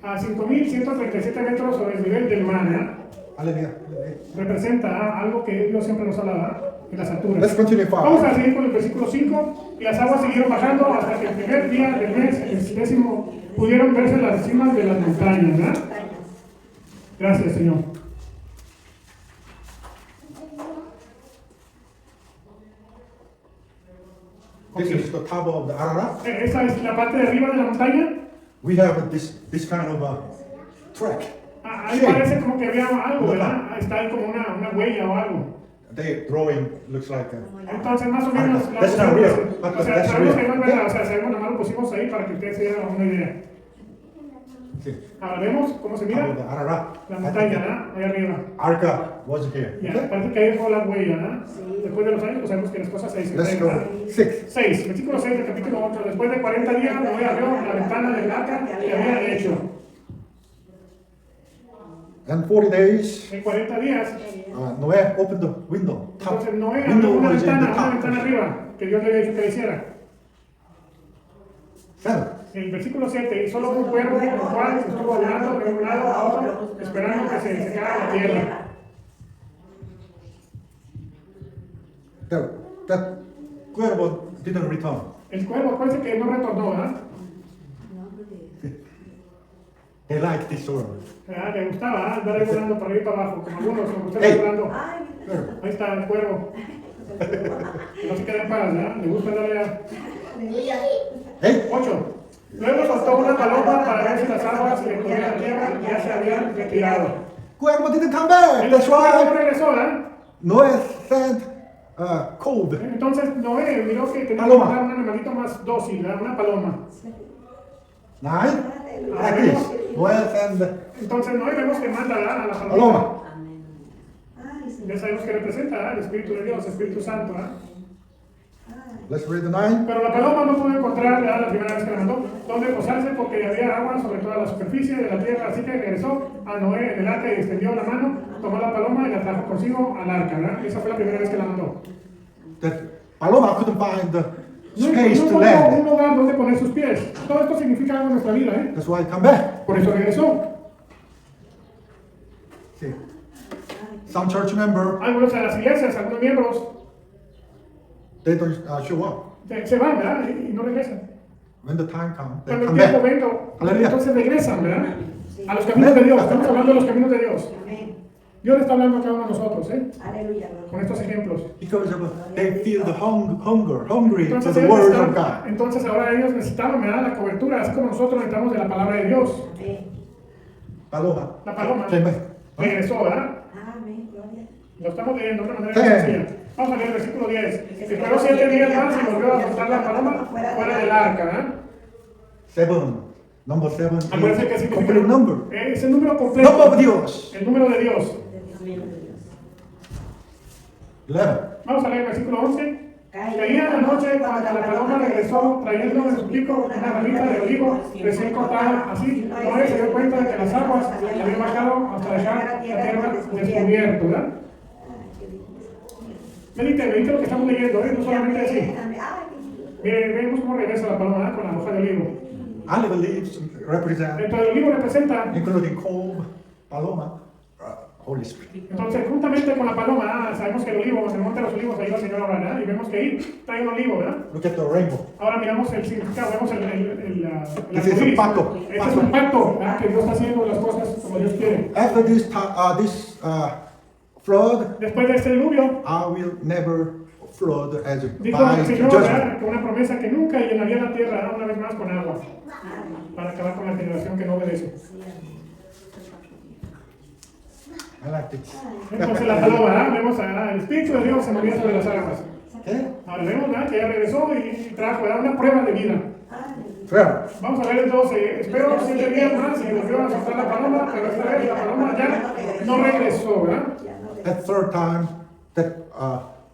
S2: a 5,137 metros sobre el nivel del mar.
S1: Aleluya.
S2: Representa algo que Dios siempre nos habla en las
S1: Let's
S2: alturas.
S1: continue
S2: Vamos
S1: far.
S2: a seguir con el versículo 5. Y las aguas siguieron bajando hasta que el primer día del mes, el 10º, pudieron verse las cimas de las montañas. ¿Verdad? Gracias, Señor.
S1: This is the top of the Ararat.
S2: Esa es la parte de arriba de la montaña.
S1: We have this kind of track.
S2: Ahí parece como que había algo, ¿verdad? Está ahí como una huella o algo.
S1: The drawing looks like
S2: Entonces, más o menos,
S1: That's not real, but
S2: o sea,
S1: that's
S2: sabemos que
S1: real.
S2: no es verdad, o sea, sabemos, nada más lo pusimos ahí para que ustedes se den una idea.
S1: see,
S2: Ahora vemos cómo se
S1: top
S2: mira
S1: of the Ararat.
S2: la montaña, ¿verdad? Ahí arriba.
S1: Arca was here.
S2: Ya,
S1: Okay?
S2: parece que ahí dejó la huella, ¿verdad? Después de los años, pues sabemos que las cosas se
S1: Let's
S2: dicen.
S1: go. 6.
S2: 6, versículo 6 del capítulo 8. Después de 40 días, Noé abrió la ventana del arca que había hecho.
S1: And 40 days,
S2: En 40 días,
S1: Noah opened the window. Top
S2: entonces Noé
S1: window
S2: abrió una
S1: was in the
S2: ventana
S1: top.
S2: arriba que Dios le había dicho que le hiciera.
S1: 7.
S2: El versículo 7, y solo un cuervo, el cual estuvo volando de un lado a otro, esperando que se secara la tierra.
S1: That cuervo didn't return.
S2: El cuervo, acuérdense que no retornó, ¿verdad?
S1: They liked this story.
S2: ¿Verdad? Le gustaba andar ahí volando para arriba y para abajo, como algunos, como ustedes
S1: Hey.
S2: volando.
S1: Cuervo.
S2: Ahí está el cuervo. Que no se queda en paz, ¿verdad? Le gusta andar allá.
S1: Hey,
S2: 8. Luego soltó una paloma para ver si las aguas se le cubrían la tierra y ya se habían retirado.
S1: cuervo didn't come back.
S2: El
S1: That's
S2: cuervo no
S1: why
S2: regresó, ¿verdad?
S1: Noah sent cold.
S2: Entonces Noé miró que tenía que
S1: Paloma.
S2: mandar un animalito más dócil, ¿verdad? Una paloma.
S1: 9. Like this. Noah sent
S2: Entonces Noé vemos que manda, ¿verdad? A la paloma.
S1: paloma.
S2: Ya sabemos que representa, ¿verdad? El Espíritu de Dios, el Espíritu Santo, ¿verdad?
S1: Let's read the 9.
S2: Pero la paloma no pudo encontrar, ¿verdad? La primera vez que la mandó, donde posarse porque había agua sobre toda la superficie de la tierra. Así que regresó a Noé en el arca y extendió la mano, tomó la paloma y la trajo consigo al arca, ¿verdad? Esa fue la primera vez que la mandó.
S1: That paloma couldn't find the
S2: No
S1: space to
S2: encontró un
S1: land.
S2: lugar donde poner sus pies. Todo esto significa algo en nuestra vida, ¿eh?
S1: That's why it come back.
S2: Por eso regresó.
S1: See, some church member
S2: Algunos de las iglesias, algunos miembros,
S1: they don't show up.
S2: se van, ¿verdad? Y no regresan.
S1: When the time comes, they
S2: Cuando el
S1: come
S2: tiempo
S1: back.
S2: venga,
S1: Aleluya.
S2: entonces regresan, ¿verdad? A los caminos de Dios. Estamos hablando de los caminos de Dios. Dios le está hablando a cada uno de nosotros, ¿eh?
S3: Aleluya.
S2: Con estos ejemplos.
S1: Because they feel the hungry for
S2: Entonces,
S1: the
S2: ellos
S1: word
S2: están-
S1: of God.
S2: entonces ahora ellos necesitaban, ¿verdad? La cobertura, así como nosotros necesitamos de la palabra de Dios.
S1: Paloma.
S2: La paloma
S1: Came back.
S2: regresó, ¿verdad?
S3: Amén, gloria.
S2: Lo estamos leyendo de una manera
S1: Sí.
S2: muy sencilla. Vamos a leer el versículo 10. Esperó 7 días más y volvió a soltar la paloma fuera del arca, ¿verdad?
S1: 7. Number 7
S2: Acuérdense que
S1: is
S2: significa.
S1: complete number.
S2: Es el número completo.
S1: Number of Dios.
S2: El número de Dios.
S1: 11.
S2: Vamos a leer el versículo 11. Caía la noche cuando la paloma regresó trayendo en su pico una ramita de olivo recién cortada. Así Noé se dio cuenta de que las aguas habían bajado hasta dejar la tierra descubierta, ¿verdad? Medite lo que estamos leyendo, ¿eh? No solamente así. Miren, vemos cómo regresa la paloma, ¿verdad? Con la hoja de olivo.
S1: Olive leaves represent,
S2: Dentro del olivo representa,
S1: including cold, paloma, Holy Spirit.
S2: entonces, juntamente con la paloma, sabemos que el olivo, en el monte de los olivos, ahí va el Señor ahora, ¿verdad? Y vemos que ahí trae un olivo, ¿verdad?
S1: Look at the rainbow.
S2: Ahora miramos el significado, vemos el
S1: Ese es un pacto.
S2: Este es un pacto, ¿verdad? Que Dios está haciendo las cosas como Dios quiere.
S1: After this flood,
S2: Después de este diluvio,
S1: I will never flood as
S2: dijo
S1: by
S2: el Señor,
S1: judgment.
S2: ¿verdad? Con una promesa que nunca llenaría la tierra, ¿verdad? Una vez más con agua, para acabar con la generación que no obedece.
S1: I like this.
S2: Entonces la paloma, ¿verdad? Vemos al Espíritu de Dios se movía sobre las aguas.
S1: Okay?
S2: Ahora vemos, ¿verdad? Que ella regresó y trajo, ¿verdad? Una prueba de vida.
S1: Forever.
S2: Vamos a ver el 12. Espero 7 días más y volvió a soltar la paloma, pero esta vez la paloma ya no regresó, ¿verdad?
S1: That third time, that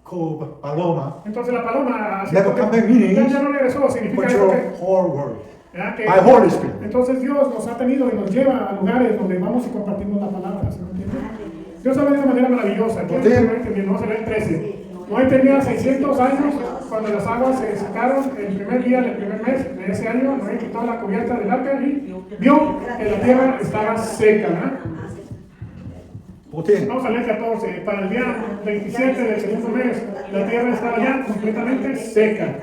S1: called paloma,
S2: Entonces la paloma
S1: Never come back, meaning,
S2: ya no regresó, significa
S1: but
S2: eso
S1: your
S2: que,
S1: whole world.
S2: ¿verdad? Que-
S1: By Holy Spirit.
S2: entonces Dios nos ha tenido y nos lleva a lugares donde vamos y compartimos la palabra, ¿se me entiende? Dios habla de una manera maravillosa. Quiero que lo entiendan. Vamos a leer el 13. Noé tenía 600 años cuando las aguas se secaron el primer día del primer mes de ese año. Noé quitó la cubierta del arca y vio que la tierra estaba seca, ¿verdad?
S1: 14.
S2: Vamos a leer 14. Para el día 27 del segundo mes, la tierra estaba ya completamente seca.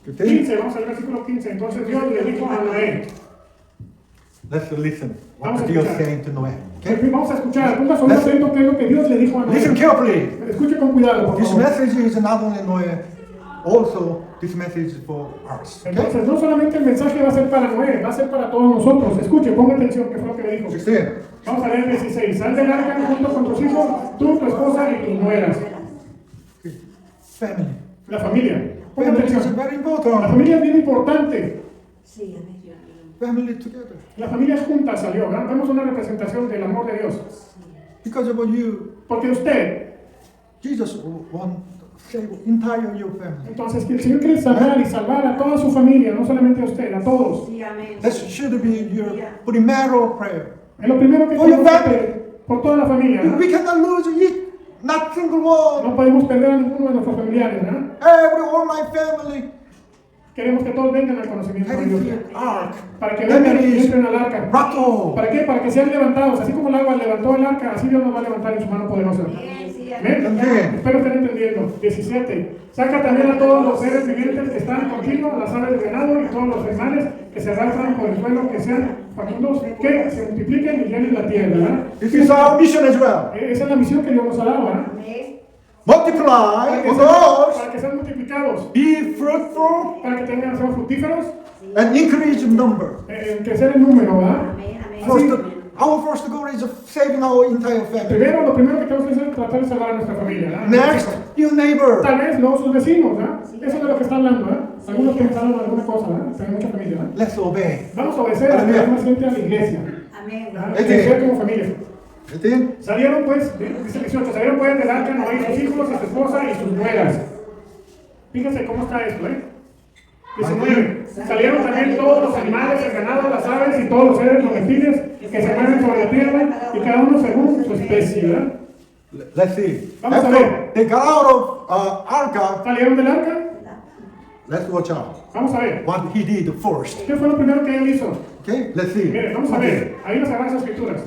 S1: 15.
S2: 15, vamos al versículo 15. Entonces Dios le dijo a Noé.
S1: Let's listen.
S2: Vamos
S1: What
S2: a
S1: Dios
S2: escuchar.
S1: saying to Noé. Okay?
S2: Vamos a escuchar. Ponga su oído atento qué es lo que Dios le dijo a
S1: Listen
S2: Noé.
S1: carefully.
S2: Escuche con cuidado, por
S1: This
S2: favor.
S1: message is not only Noé, also this message is for us. Okay?
S2: Entonces, no solamente el mensaje va a ser para Noé, va a ser para todos nosotros. Escuche, ponga atención, ¿qué fue lo que le dijo?
S1: 16.
S2: Vamos a leer el 16. Sal del arca junto con tus hijos, tú, tu esposa y tus nueras.
S1: Family.
S2: La familia. Ponga
S1: Family is
S2: atención.
S1: very
S2: La
S1: important.
S2: familia es bien importante.
S3: Sí, amén.
S1: Family together.
S2: La familia junta salió, ¿verdad? Vemos una representación del amor de Dios.
S1: Because of you,
S2: Porque usted,
S1: Jesus want to save entire your family.
S2: entonces, que el Señor quiere sanar y salvar a toda su familia, no solamente a usted, a todos.
S3: Sí, amén.
S1: That should be your primary prayer.
S2: Es lo primero que
S1: For
S2: tenemos
S1: your
S2: que
S1: family.
S2: hacer por toda la familia, ¿verdad?
S1: We cannot lose it, not single one.
S2: No podemos perder a ninguno de nuestros familiares, ¿verdad?
S1: All my family.
S2: Queremos que todos vengan al conocimiento de Dios.
S1: Heading to ark.
S2: Para que vengan y entren al arca.
S1: Rattle.
S2: ¿Para qué? Para que sean levantados. Así como el agua levantó el arca, así Dios nos va a levantar en su mano poderosa.
S3: Amén, sí,
S2: ¿Ven?
S1: Amén.
S2: Espero estén entendiendo. 17. Saca también a todos los seres vivientes que están contigo, las aves de ganado y todos los animales que se arrastran por el suelo, que sean facundos, que se multipliquen y llenen la tierra, ¿verdad?
S1: This is our mission as well.
S2: Esa es la misión que Dios nos ha dado, ¿verdad?
S3: Amén.
S1: Multiply
S2: Para que,
S1: on
S2: sean,
S1: those,
S2: para que sean multiplicados,
S1: be fruitful,
S2: para que sean fructíferos,
S1: and increase in number.
S2: crecer en número, ¿verdad?
S3: Amén, amén.
S1: Our first goal is saving our entire family.
S2: Lo primero que tenemos que hacer es tratar de salvar a nuestra familia, ¿verdad?
S1: Next, your neighbor.
S2: Tal vez no sus vecinos, ¿verdad? Eso es de lo que está hablando, ¿verdad? Algunos pensaron en alguna cosa, ¿verdad? Tienen mucha familia, ¿verdad?
S1: Let's obey.
S2: Vamos a obedecer a que más gente a la iglesia,
S3: Amén.
S2: ¿verdad?
S1: Es
S2: Crecer como familia.
S1: 18.
S2: Salieron pues, dice 18, salieron pues del arca Noé y sus hijos, y su esposa y sus nueras. Fíjense cómo está esto, ¿eh? 19. Salieron también todos los animales, el ganado, las aves y todos los seres, los reptiles que se mueven sobre la tierra, y cada uno según su especie, ¿verdad?
S1: Let's see.
S2: Vamos a
S1: After
S2: ver.
S1: they got out of Arka,
S2: Salieron del arca,
S1: let's watch out.
S2: vamos a ver.
S1: What he did first.
S2: ¿Qué fue lo primero que él hizo?
S1: Okay, let's see.
S2: Mire, vamos a ver, ahí las Sagradas Escrituras.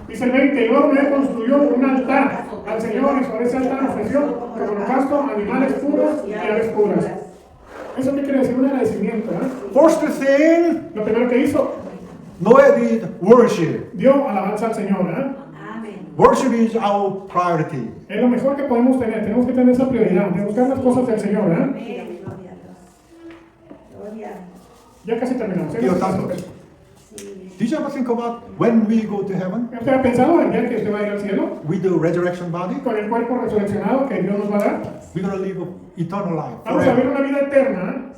S2: Dice el 20, y luego Noé construyó un altar al Señor y sobre ese altar ofreció como holocausto animales puros y aves puras. ¿Eso qué quiere decir? Un agradecimiento, ¿eh?
S1: First thing,
S2: Lo primero que hizo,
S1: Noah did worship.
S2: dio alabanza al Señor, ¿eh?
S3: Amén.
S1: Worship is our priority.
S2: Es lo mejor que podemos tener, tenemos que tener esa prioridad de buscar las cosas del Señor, ¿eh?
S3: Amén. Gloria a Dios. Gloria a Dios.
S2: Ya casi terminamos. ¿eh?
S1: Dios santo.
S3: Sí.
S1: Did you ever think about when we go to heaven
S2: ¿Usted ha pensado el día que usted va a ir al cielo?
S1: with the resurrection body?
S2: Con el cuerpo resurreccionado que Dios nos va a dar.
S1: We're going to live eternal life
S2: Vamos a vivir
S1: forever.
S2: una vida eterna, ¿eh?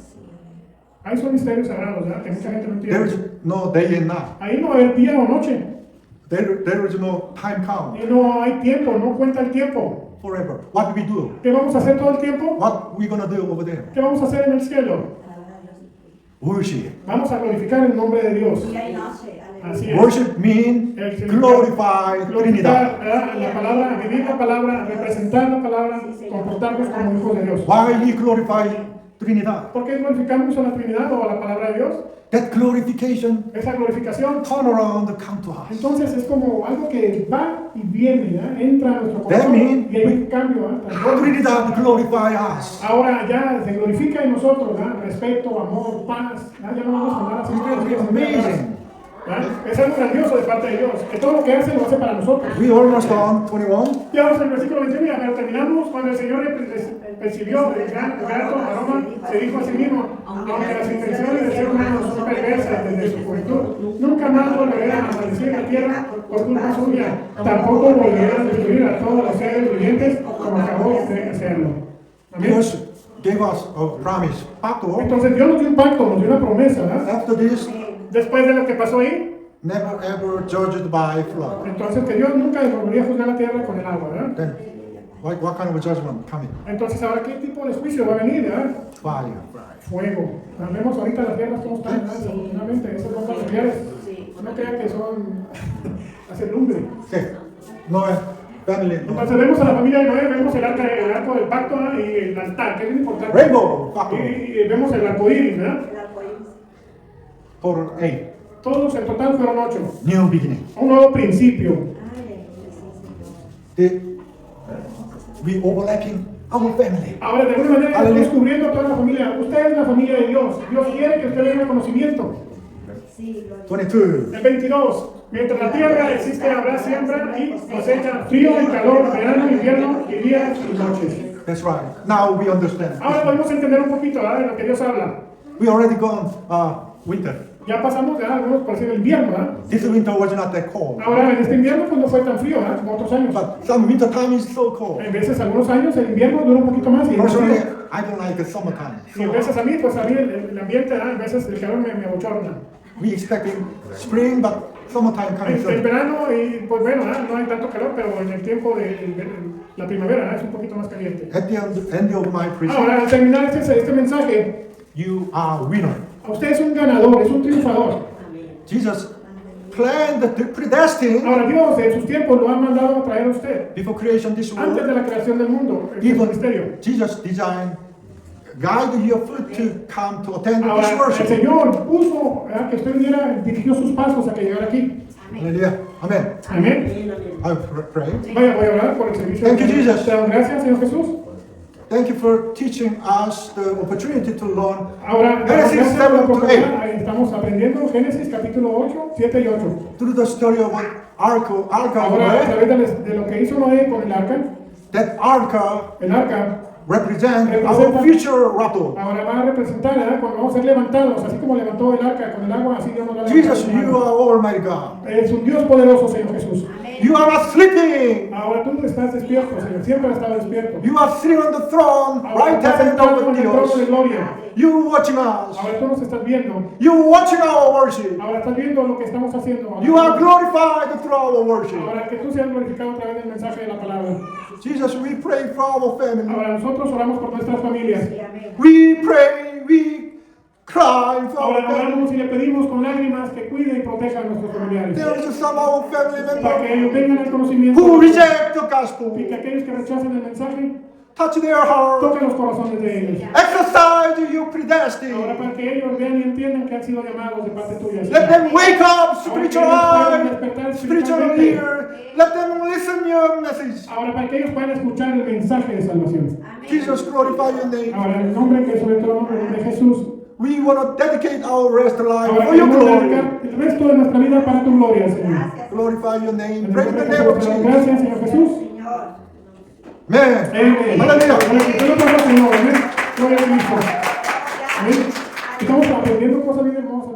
S2: Ahí son misterios sagrados, ¿verdad? Que mucha gente no
S1: There is
S2: entiende.
S1: no day and night.
S2: Ahí no hay día o noche.
S1: There is no time count.
S2: Y no hay tiempo, no cuenta el tiempo.
S1: Forever. What do we do?
S2: ¿Qué vamos a hacer todo el tiempo?
S1: What we going to do over there?
S2: ¿Qué vamos a hacer en el cielo?
S1: Worship.
S2: Vamos a glorificar el nombre de Dios.
S3: Día y noche.
S2: Así
S3: Aleluya.
S2: es.
S1: Worship means
S2: El significado-
S1: glorify Trinidad.
S2: glorificar, ¿verdad? La palabra, vivir la palabra, representar la palabra, comportarnos como hijos de Dios.
S1: Why we glorify Trinidad?
S2: ¿Por qué glorificamos a la Trinidad o a la palabra de Dios?
S1: That glorification
S2: Esa glorificación,
S1: turn around and come to us.
S2: entonces es como algo que va y viene, ¿verdad? Entra a nuestro corazón
S1: means
S2: y hay un cambio, ¿verdad? Transforma.
S1: Trinidad glorify us.
S2: Ahora ya se glorifica en nosotros, ¿verdad? Respeto, amor, paz, ¿verdad? Ya no vamos a hablar así todos los días,
S1: Amazing.
S2: ¿verdad? Es algo grandioso de parte de Dios, que todo lo que hace lo hace para nosotros.
S1: We almost on 21.
S2: Ya vamos al versículo 21, ya pero terminamos cuando el Señor percibió el grato aroma, se dijo a sí mismo, aunque las intenciones del ser humano son perversas desde su juventud, nunca más volverán a maldecir la tierra por culpa suya, tampoco volverán a destruir a todos los seres vivientes como acabó de hacerlo. Amén.
S1: Dios gave us a promise. Pacto.
S2: Entonces Dios nos dio un pacto, nos dio una promesa, ¿verdad?
S1: After this,
S2: Después de lo que pasó ahí,
S1: never ever judged by flood.
S2: entonces que Dios nunca volvería a juzgar la tierra con el agua, ¿verdad?
S1: Then What kind of a judgment coming?
S2: Entonces, ahora, ¿qué tipo de juicio va a venir?
S1: Fire.
S2: Fuego. Vemos ahorita las guerras cómo están, desafortunadamente, esas bombas nucleares. No crean que son hacer lumbre.
S1: Okay. Noah, family.
S2: Entonces vemos a la familia de Noé, vemos el arco del pacto y el altar, que es muy importante.
S1: Rainbow.
S2: Y vemos el arco iris, ¿verdad?
S3: El arcoíris.
S1: For 8.
S2: Todos en total fueron 8.
S1: New beginning.
S2: Un nuevo principio.
S3: Aleluya, sí, Señor.
S1: We overlapping our family.
S2: Ahora, de alguna manera,
S1: Aleluya.
S2: estamos cubriendo toda la familia. Usted es la familia de Dios. Dios quiere que usted tenga conocimiento.
S3: Sí, gloria.
S1: 22.
S2: El 22. Mientras la tierra existe, habrá siembra y cosecha, frío y calor, verano, invierno, y días y noches.
S1: That's right. Now we understand.
S2: Ahora podemos entender un poquito, ¿verdad?, de lo que Dios habla.
S1: We already gone winter.
S2: Ya pasamos, ya algunos por decir el invierno, ¿verdad?
S1: This winter was not that cold.
S2: Ahora, en este invierno pues no fue tan frío, ¿verdad?, como otros años.
S1: But some winter time is so cold.
S2: En veces, algunos años, el invierno dura un poquito más y es más
S1: Personally,
S2: frío.
S1: I don't like the summertime.
S2: Y en veces a mí, pues a mí el ambiente, ¿verdad?, en veces el calor me abochorna.
S1: We expecting spring, but summertime coming
S2: El
S1: soon.
S2: verano, y pues bueno, ¿verdad?, no hay tanto calor, pero en el tiempo de la primavera, ¿verdad?, es un poquito más caliente.
S1: At the end of my preaching,
S2: Ahora, al terminar este mensaje,
S1: you are winner.
S2: usted es un ganador, es un triunfador.
S1: Jesus planned, predestined
S2: Ahora, Dios en sus tiempos lo ha mandado a traer a usted.
S1: before creation this
S2: Antes
S1: world.
S2: de la creación del mundo, este
S1: Even
S2: ministerio.
S1: Jesus designed, guide your foot to come to attend
S2: Ahora,
S1: this
S2: el
S1: worship.
S2: Señor puso, ¿verdad?, que usted viniera, dirigió sus pasos a que llegara aquí.
S1: Hallelujah. Amen.
S2: Amén.
S1: I pray.
S2: Vaya, voy a orar por el servicio.
S1: Thank you, Jesus.
S2: Te damos gracias, Señor Jesús.
S1: Thank you for teaching us the opportunity to learn
S2: Ahora,
S1: Génesis
S2: gracias por la
S1: 7 to 8.
S2: oportunidad. Estamos aprendiendo Génesis capítulo 8, 7 y 8.
S1: through the story of what Arca
S2: Ahora, a través de lo que hizo Noé con el arca,
S1: that Arca
S2: el arca
S1: represents
S2: Representa-
S1: our future rapture.
S2: ahora va a representar, ¿verdad?, cuando vamos a ser levantados, así como levantó el arca con el agua, así Dios nos va a levantar
S1: Jesus,
S2: con el
S1: you
S2: agua.
S1: are Almighty God.
S2: Es un Dios poderoso, Señor Jesús.
S1: You are not sleeping.
S2: Ahora tú estás despierto, Señor, siempre has estado despierto.
S1: You are sitting on the throne,
S2: Ahora
S1: right
S2: estás
S1: hand
S2: sentado
S1: of
S2: en el trono de
S1: Dios.
S2: gloria.
S1: You watching us.
S2: Ahora tú nos estás viendo.
S1: You watching our worship.
S2: Ahora estás viendo lo que estamos haciendo.
S1: You are glorified through our worship.
S2: Ahora que tú seas glorificado a través del mensaje de la palabra.
S1: Jesus, we pray for our family.
S2: Ahora nosotros oramos por nuestras familias.
S3: Sí, amén.
S1: We pray, we cry for
S2: Ahora
S1: our family.
S2: oramos y le pedimos con lágrimas que cuide y proteja a nuestros familiares.
S1: There is some of our family
S2: Para que ellos
S1: members
S2: tengan el conocimiento
S1: who reject the gospel.
S2: y que aquellos que rechacen el mensaje
S1: Touch their heart.
S2: toquen los corazones de ellos.
S1: Exercise your
S2: Ahora
S1: predestined.
S2: para que ellos vean y entiendan que han sido llamados de parte tuya.
S1: Let
S2: Señor.
S1: them wake up, spiritual eye, spiritual
S2: espiritualmente.
S1: ear. Let them listen your message.
S2: Ahora para que ellos puedan escuchar el mensaje de salvación.
S1: Jesus, glorify your name.
S2: Ahora en el nombre que es sobre todo el nombre de Jesús.
S1: We want to dedicate our rest life
S2: Ahora
S1: for your
S2: queremos
S1: glory.
S2: dedicar el resto de nuestra vida para tu gloria, Señor.
S3: Gracias.
S1: Glorify your name.
S2: En el
S1: Pray in
S2: nombre
S1: the
S2: de
S1: name of
S2: Jesús, te damos
S1: Jesus.
S2: gracias, Señor Jesús.
S3: Señor.
S1: Amen.
S2: Amén.
S1: Hallelujah.
S2: Gloria al Señor, amén. Gloria a Cristo. Amén. Estamos aprendiendo cosas bien hermosas.